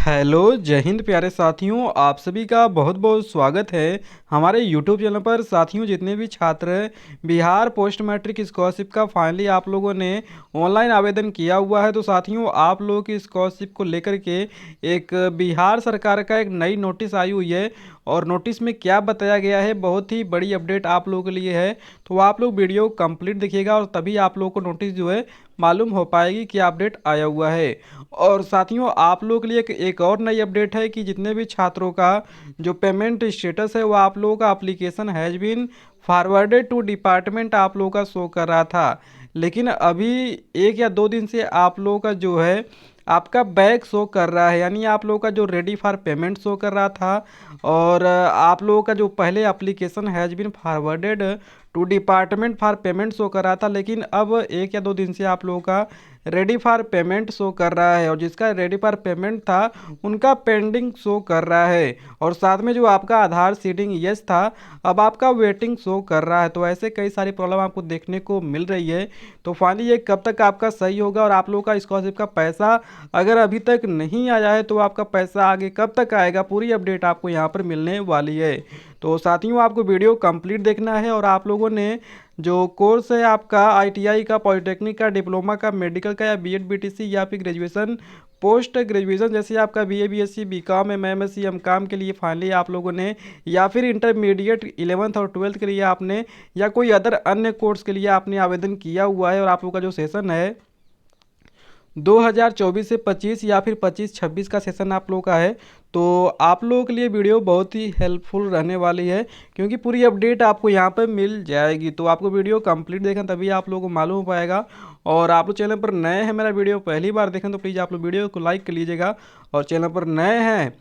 Hello जय हिंद प्यारे साथियों, आप सभी का बहुत बहुत स्वागत है हमारे यूट्यूब चैनल पर। साथियों, जितने भी छात्र बिहार पोस्ट मैट्रिक स्कॉलरशिप का फाइनली आप लोगों ने ऑनलाइन आवेदन किया हुआ है, तो साथियों आप लोगों की स्कॉलरशिप को लेकर के एक बिहार सरकार का एक नई नोटिस आई हुई है। और नोटिस में क्या बताया गया है, बहुत ही बड़ी अपडेट आप लोगों के लिए है। तो आप लोग वीडियो कंप्लीट देखिएगा और तभी आप लोगों को नोटिस जो है मालूम हो पाएगी कि अपडेट आया हुआ है। और साथियों आप लोगों के लिए एक और नई अपडेट है कि जितने भी छात्रों का जो पेमेंट स्टेटस है वो आप लोगों का application has been forwarded to department आप लोगों का शो कर रहा था, लेकिन अभी 1 या 2 दिन से आप लोगों का जो है आपका बैक शो कर रहा है, यानी आप लोगों का जो रेडी फॉर पेमेंट शो कर रहा था। और आप लोगों का जो पहले application has been forwarded to department for payment show कर रहा था, लेकिन अब 1 या 2 दिन से आप लोगों का रेडी फॉर पेमेंट शो कर रहा है। और जिसका रेडी फॉर पेमेंट था उनका पेंडिंग शो कर रहा है। और साथ में जो आपका आधार सीडिंग यस था, अब आपका वेटिंग शो कर रहा है। तो ऐसे कई सारी प्रॉब्लम आपको देखने को मिल रही है। तो फाइनली ये कब तक आपका सही होगा और आप लोगों का स्कॉलरशिप का पैसा अगर अभी तक नहीं आया है तो आपका पैसा आगे कब तक आएगा, पूरी अपडेट आपको यहाँ पर मिलने वाली है। तो साथियों आपको वीडियो कंप्लीट देखना है। और आप लोगों ने जो कोर्स है आपका आईटीआई का, पॉलिटेक्निक का, डिप्लोमा का, मेडिकल का या बीएड बीटीसी या फिर ग्रेजुएशन, पोस्ट ग्रेजुएशन जैसे आपका BA BSc BCom MSc MCom के लिए फाइनली आप लोगों ने, या फिर इंटरमीडिएट 11th और 12th के लिए आपने, या कोई अदर अन्य कोर्स के लिए आपने आवेदन किया हुआ है और आप लोगों का जो सेशन है 2024 से 25 या फिर 25-26 का सेशन आप लोगों का है, तो आप लोगों के लिए वीडियो बहुत ही हेल्पफुल रहने वाली है, क्योंकि पूरी अपडेट आपको यहाँ पर मिल जाएगी। तो आपको वीडियो कंप्लीट देखें तभी आप लोगों को मालूम हो पाएगा। और आप लोग चैनल पर नए हैं, मेरा वीडियो पहली बार देखें तो प्लीज़ आप लोग वीडियो को लाइक कर लीजिएगा। और चैनल पर नए हैं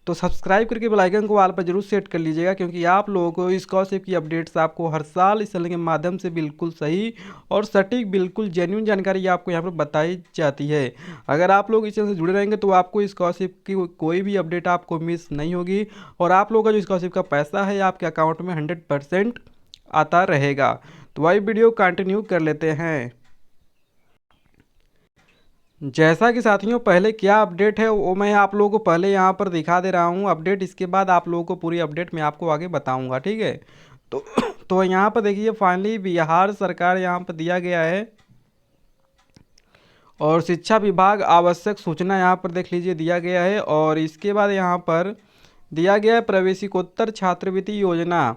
तो सब्सक्राइब करके बेल आइकन को ऑल पर जरूर सेट कर लीजिएगा, क्योंकि आप लोगों को स्कॉलरशिप की अपडेट्स आपको हर साल इस चैनल के माध्यम से बिल्कुल सही और सटीक, बिल्कुल जेन्युइन जानकारी आपको यहाँ पर बताई जाती है। अगर आप लोग इस चैनल से जुड़े रहेंगे तो आपको स्कॉलरशिप की कोई भी अपडेट आपको मिस नहीं होगी और आप लोगों का जो स्कॉलरशिप का पैसा है आपके अकाउंट में 100% आता रहेगा। तो वही वीडियो कंटिन्यू कर लेते हैं। जैसा कि साथियों पहले क्या अपडेट है वो मैं आप लोगों को पहले यहाँ पर दिखा दे रहा हूँ अपडेट, इसके बाद आप लोगों को पूरी अपडेट मैं आपको आगे बताऊँगा, ठीक है। तो तो यहाँ पर देखिए फाइनली बिहार सरकार यहाँ पर दिया गया है और शिक्षा विभाग आवश्यक सूचना यहाँ पर देख लीजिए दिया गया है। और इसके बाद यहाँ पर दिया गया है प्रवेशिकोत्तर छात्रवृत्ति योजना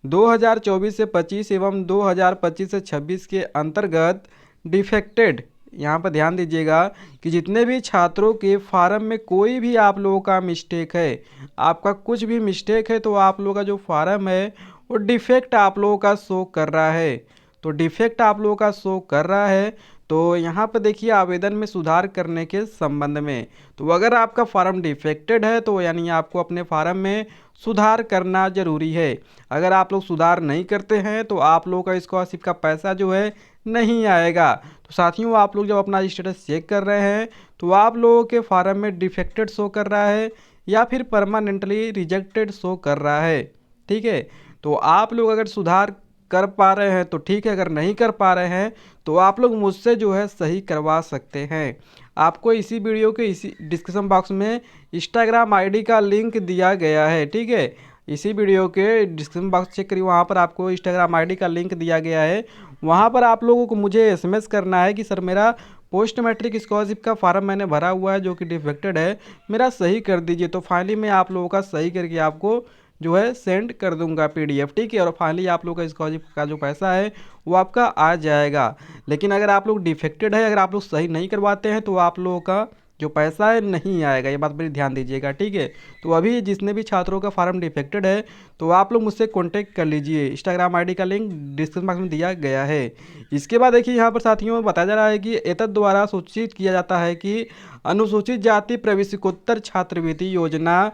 2024 से 25 एवं 2025 से 26 के अंतर्गत डिफेक्टेड, यहाँ पर ध्यान दीजिएगा कि जितने भी छात्रों के फार्म में कोई भी आप लोगों का मिस्टेक है, आपका कुछ भी मिस्टेक है, तो आप लोगों का जो फार्म है वो डिफेक्ट आप लोगों का शो कर रहा है। तो डिफेक्ट आप लोगों का शो कर रहा है, तो यहाँ पर देखिए आवेदन में सुधार करने के संबंध में, तो अगर आपका फार्म डिफेक्टेड है तो यानी आपको अपने फार्म में सुधार करना जरूरी है। अगर आप लोग सुधार नहीं करते हैं तो आप लोगों का स्कॉलरशिप का पैसा जो है नहीं आएगा। तो साथियों आप लोग जब अपना स्टेटस चेक कर रहे हैं तो आप लोगों के फार्म में डिफेक्टेड शो कर रहा है या फिर परमानेंटली रिजेक्टेड शो कर रहा है, ठीक है। तो आप लोग अगर सुधार कर पा रहे हैं तो ठीक है, अगर नहीं कर पा रहे हैं तो आप लोग मुझसे जो है सही करवा सकते हैं। आपको इसी वीडियो के इसी डिस्क्रिप्शन बॉक्स में इंस्टाग्राम आईडी का लिंक दिया गया है, ठीक है। इसी वीडियो के डिस्क्रिप्शन बॉक्स चेक करिए, वहाँ पर आपको इंस्टाग्राम आईडी का लिंक दिया गया है। वहाँ पर आप लोगों को मुझे एसएमएस करना है कि सर मेरा पोस्ट मैट्रिक स्कॉलरशिप का फार्म मैंने भरा हुआ है जो कि डिफेक्टेड है, मेरा सही कर दीजिए। तो फाइनली मैं आप लोगों का सही करके आपको जो है सेंड कर दूंगा पीडीएफ, ठीक है। और फाइनली आप लोग का स्कॉलरशिप का जो पैसा है वो आपका आ जाएगा। लेकिन अगर आप लोग डिफेक्टेड है, अगर आप लोग सही नहीं करवाते हैं तो आप लोगों का जो पैसा है नहीं आएगा, ये बात बड़ी ध्यान दीजिएगा, ठीक है। तो अभी जितने भी छात्रों का फार्म डिफेक्टेड है तो आप लोग मुझसे कॉन्टेक्ट कर लीजिए, इंस्टाग्राम आईडी का लिंक डिस्क्रिप्शन बॉक्स में दिया गया है। इसके बाद देखिए यहाँ पर साथियों बताया जा रहा है कि एतद द्वारा सूचित किया जाता है कि अनुसूचित जाति प्रवेशिकोत्तर छात्रवृत्ति योजना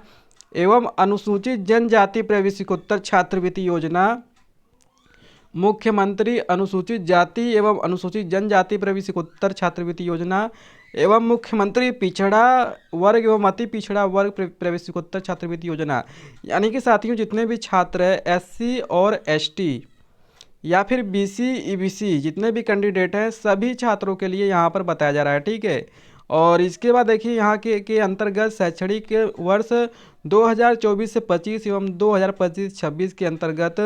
एवं अनुसूचित जनजाति प्रवेशिकोत्तर छात्रवृत्ति योजना, मुख्यमंत्री अनुसूचित जाति एवं अनुसूचित जनजाति प्रवेशिकोत्तर छात्रवृत्ति योजना एवं मुख्यमंत्री पिछड़ा वर्ग एवं अति पिछड़ा वर्ग प्रवेशिकोत्तर छात्रवृत्ति योजना, यानी कि साथियों जितने भी छात्र हैं एससी और एसटी या फिर बीसी ईबीसी जितने भी कैंडिडेट हैं सभी छात्रों के लिए यहाँ पर बताया जा रहा है, ठीक है। और इसके बाद देखिए यहाँ के अंतर्गत शैक्षणिक वर्ष 2024 से 25 एवं 2025-26 के अंतर्गत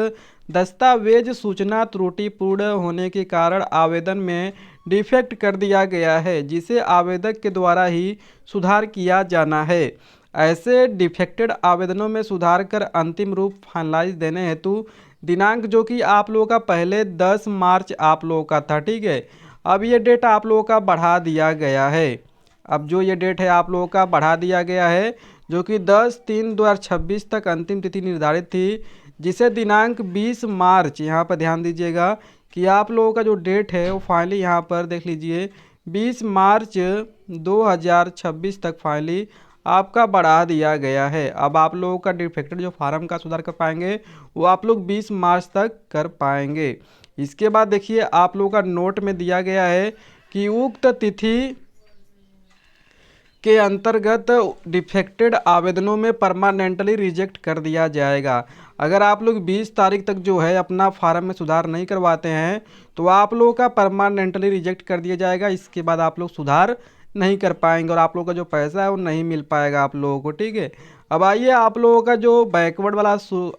दस्तावेज सूचना त्रुटिपूर्ण होने के कारण आवेदन में डिफेक्ट कर दिया गया है, जिसे आवेदक के द्वारा ही सुधार किया जाना है। ऐसे डिफेक्टेड आवेदनों में सुधार कर अंतिम रूप फाइनलाइज देने हेतु दिनांक, जो कि आप लोगों का पहले 10 मार्च आप लोगों का था, ठीक है, अब ये डेट आप लोगों का बढ़ा दिया गया है। अब जो ये डेट है आप लोगों का बढ़ा दिया गया है, जो कि 10/3/2026 तक अंतिम तिथि निर्धारित थी, जिसे दिनांक 20 मार्च, यहाँ पर ध्यान दीजिएगा कि आप लोगों का जो डेट है वो फाइनली यहाँ पर देख लीजिए 20 मार्च 2026 तक फाइनली आपका बढ़ा दिया गया है। अब आप लोगों का डिफेक्टेड जो फार्म का सुधार कर पाएंगे वो आप लोग 20 मार्च तक कर पाएंगे। इसके बाद देखिए आप लोगों का नोट में दिया गया है कि उक्त तिथि के अंतर्गत डिफेक्टेड आवेदनों में परमानेंटली रिजेक्ट कर दिया जाएगा। अगर आप लोग 20 तारीख तक जो है अपना फार्म में सुधार नहीं करवाते हैं तो आप लोगों का परमानेंटली रिजेक्ट कर दिया जाएगा। इसके बाद आप लोग सुधार नहीं कर पाएंगे और आप लोगों का जो पैसा है वो नहीं मिल पाएगा आप लोगों को, ठीक है। अब आइए आप लोगों का जो बैकवर्ड वाला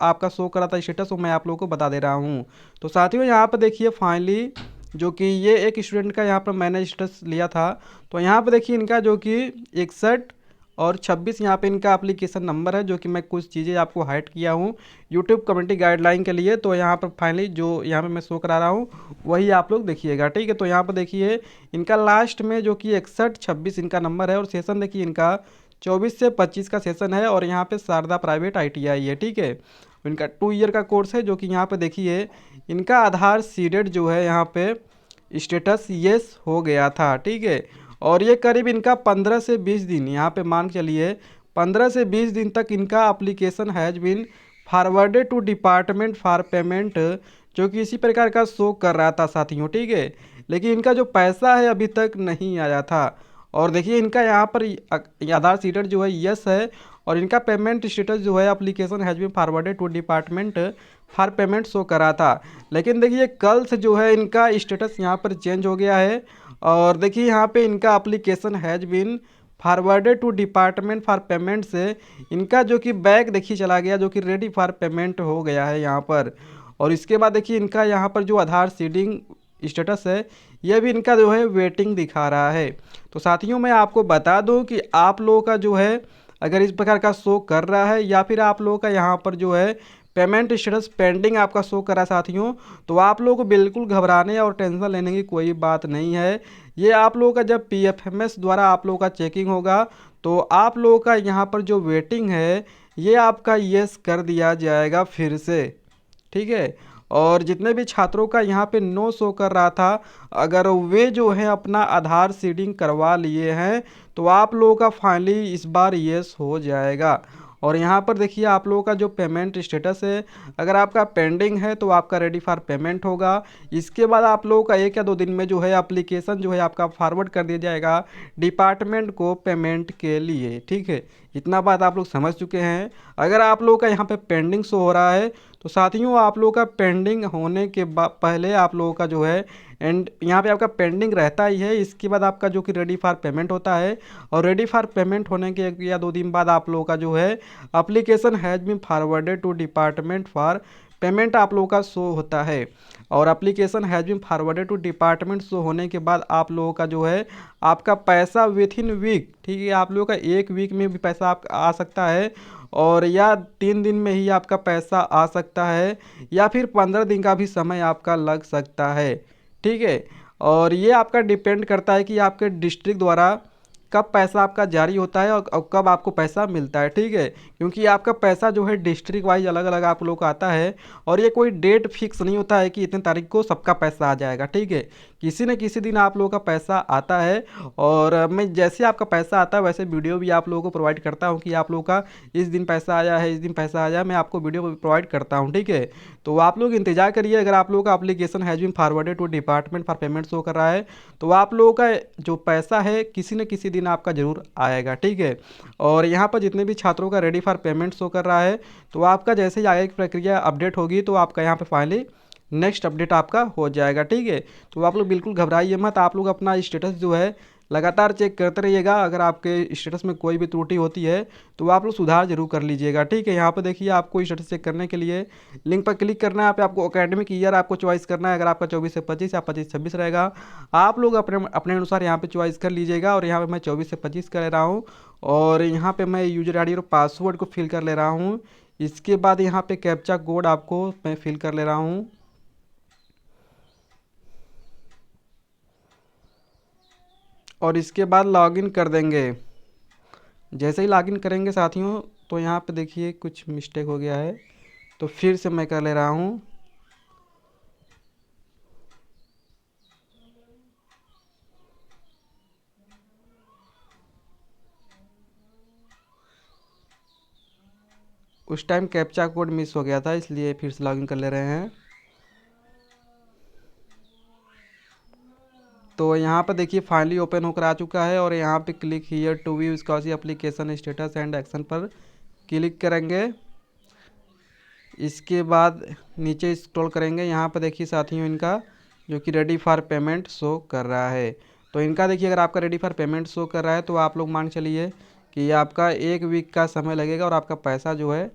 आपका शो करा था स्टेटस, वो मैं आप लोगों को बता दे रहा हूँ। तो साथियों यहाँ पर देखिए फाइनली जो कि ये एक स्टूडेंट का यहाँ पर मैंने स्टेटस लिया था, तो यहाँ पर देखिए इनका जो कि 61 और 26 यहाँ पे इनका एप्लीकेशन नंबर है, जो कि मैं कुछ चीज़ें आपको हाइड किया हूँ यूट्यूब कम्युनिटी गाइडलाइन के लिए। तो यहाँ पर फाइनली जो यहाँ पे मैं शो करा रहा हूँ वही आप लोग देखिएगा, ठीक है। तो यहाँ पर देखिए इनका लास्ट में जो कि 61-26 इनका नंबर है और सेशन देखिए इनका 24 से 25 का सेशन है और यहाँ पे शारदा प्राइवेट ITI है, ठीक है। इनका 2 ईयर का कोर्स है, जो कि यहाँ पे देखिए इनका आधार सीडेड जो है यहाँ पे स्टेटस येस हो गया था, ठीक है। और ये करीब इनका 15 से 20 दिन यहाँ पे मान के चलिए 15 से 20 दिन तक इनका application has been forwarded to department for payment, जो कि इसी प्रकार का शो कर रहा था साथियों, ठीक है। लेकिन इनका जो पैसा है अभी तक नहीं आया था। और देखिए इनका यहाँ पर आधार सीडेड जो है यस है और इनका पेमेंट स्टेटस जो है application has been forwarded to department for payment show करा था। लेकिन देखिए कल से जो है इनका स्टेटस यहाँ पर चेंज हो गया है और देखिए यहाँ पे इनका application has been forwarded to department for payment से इनका जो कि बैक देखिए चला गया, जो कि रेडी फॉर पेमेंट हो गया है यहाँ पर। और इसके बाद देखिए इनका यहाँ पर जो आधार सीडिंग स्टेटस है यह भी इनका जो है वेटिंग दिखा रहा है। तो साथियों मैं आपको बता दूं कि आप लोगों का जो है अगर इस प्रकार का शो कर रहा है या फिर आप लोगों का यहाँ पर जो है पेमेंट स्टेटस पेंडिंग आपका शो कर रहा है साथियों, तो आप लोगों को बिल्कुल घबराने और टेंशन लेने की कोई बात नहीं है। ये आप लोगों का जब PFMS द्वारा आप लोगों का चेकिंग होगा तो आप लोगों का यहाँ पर जो वेटिंग है ये आपका येस कर दिया जाएगा फिर से, ठीक है। और जितने भी छात्रों का यहाँ पे नो शो कर रहा था, अगर वे जो है अपना आधार सीडिंग करवा लिए हैं तो आप लोगों का फाइनली इस बार येस हो जाएगा। और यहाँ पर देखिए आप लोगों का जो पेमेंट स्टेटस है अगर आपका पेंडिंग है तो आपका रेडी फॉर पेमेंट होगा। इसके बाद आप लोगों का 1 या 2 दिन में जो है एप्लीकेशन जो है आपका फॉरवर्ड कर दिया जाएगा डिपार्टमेंट को पेमेंट के लिए, ठीक है। इतना बात आप लोग समझ चुके हैं। अगर आप लोगों का यहाँ पे पेंडिंग शो हो रहा है तो साथियों आप लोगों का पेंडिंग होने के पहले आप लोगों का जो है एंड यहाँ पे आपका पेंडिंग रहता ही है, इसके बाद आपका जो कि रेडी फॉर पेमेंट होता है और रेडी फॉर पेमेंट होने के 1 या 2 दिन बाद आप लोगों का जो है application has been forwarded to department for payment आप लोगों का शो होता है। और application has been forwarded to department show होने के बाद आप लोगों का जो है आपका पैसा विथ इन वीक, ठीक है, आप लोगों का 1 वीक में भी पैसा आप आ सकता है और या 3 दिन में ही आपका पैसा आ सकता है या फिर 15 दिन का भी समय आपका लग सकता है, ठीक है। और ये आपका डिपेंड करता है कि आपके डिस्ट्रिक्ट द्वारा कब पैसा आपका जारी होता है और कब आपको पैसा मिलता है, ठीक है। क्योंकि आपका पैसा जो है डिस्ट्रिक्ट वाइज अलग अलग आप लोग को आता है और ये कोई डेट फिक्स नहीं होता है कि इतने तारीख को सबका पैसा आ जाएगा, ठीक है। किसी न किसी दिन आप लोगों का पैसा आता है और मैं जैसे आपका पैसा आता है वैसे वीडियो भी आप लोगों को प्रोवाइड करता हूँ कि आप लोगों का इस दिन पैसा आया है, इस दिन पैसा आया है, मैं आपको वीडियो प्रोवाइड करता हूँ, ठीक है। तो आप लोग इंतजार करिए। अगर आप लोगों का application has been forwarded to department for payment show कर रहा है तो आप लोगों का जो पैसा है किसी न किसी दिन आपका ज़रूर आएगा, ठीक है। और यहाँ पर जितने भी छात्रों का रेडी फॉर पेमेंट शो कर रहा है तो आपका जैसे ही आगे की प्रक्रिया अपडेट होगी तो आपका यहाँ पे फाइनली नेक्स्ट अपडेट आपका हो जाएगा, ठीक है। तो आप लोग बिल्कुल घबराइए मत, आप लोग अपना स्टेटस जो है लगातार चेक करते रहिएगा। अगर आपके स्टेटस में कोई भी त्रुटि होती है तो आप लोग सुधार जरूर कर लीजिएगा, ठीक है। यहाँ पर देखिए आपको स्टेटस चेक करने के लिए लिंक पर क्लिक करना है। यहाँ पे आपको एकेडमिक ईयर आपको चॉइस करना है। अगर आपका 24 से 25 या 25 से 26 रहेगा, आप लोग अपने अपने अनुसार यहाँ पे चॉइस कर लीजिएगा। और यहाँ पे मैं 24 से 25 कर ले रहा हूँ और यहाँ पे मैं यूजर आईडी और पासवर्ड को फिल कर ले रहा हूँ। इसके बाद यहाँ पे कैप्चा कोड आपको मैं फिल कर ले रहा हूँ। और इसके बाद लॉगिन कर देंगे। जैसे ही लॉगिन करेंगे साथियों तो यहाँ पे देखिए कुछ मिस्टेक हो गया है, तो फिर से मैं कर ले रहा हूँ। उस टाइम कैप्चा कोड मिस हो गया था, इसलिए फिर से लॉगिन कर ले रहे हैं। तो यहाँ पर देखिए फाइनली ओपन होकर आ चुका है और यहाँ पे click here to view scholarship application status and action पर क्लिक करेंगे। इसके बाद नीचे स्क्रॉल करेंगे। यहाँ पर देखिए साथियों इनका जो कि रेडी फॉर पेमेंट शो कर रहा है। तो इनका देखिए अगर आपका रेडी फॉर पेमेंट शो कर रहा है तो आप लोग मान चलिए कि आपका 1 वीक का समय लगेगा और आपका पैसा जो है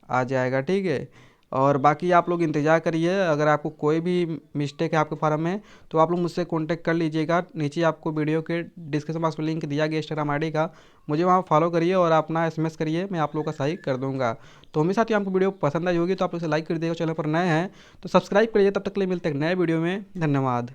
आ जाएगा, ठीक है। और बाकी आप लोग इंतज़ार करिए। अगर आपको कोई भी मिस्टेक है आपके फार्म में तो आप लोग मुझसे कांटेक्ट कर लीजिएगा। नीचे आपको वीडियो के डिस्क्रिप्शन बॉक्स में लिंक दिया गया इंस्टाग्राम आईडी का, मुझे वहाँ फॉलो करिए और अपना एसएमएस करिए, मैं आप लोगों का सही कर दूँगा। तो मेरे साथ ही आपको वीडियो पसंद आई होगी तो आप उसे लाइक कर दीजिएगा। चैनल पर नए हैं तो सब्सक्राइब करिए। तब तक के लिए मिलते हैं नए वीडियो में। धन्यवाद।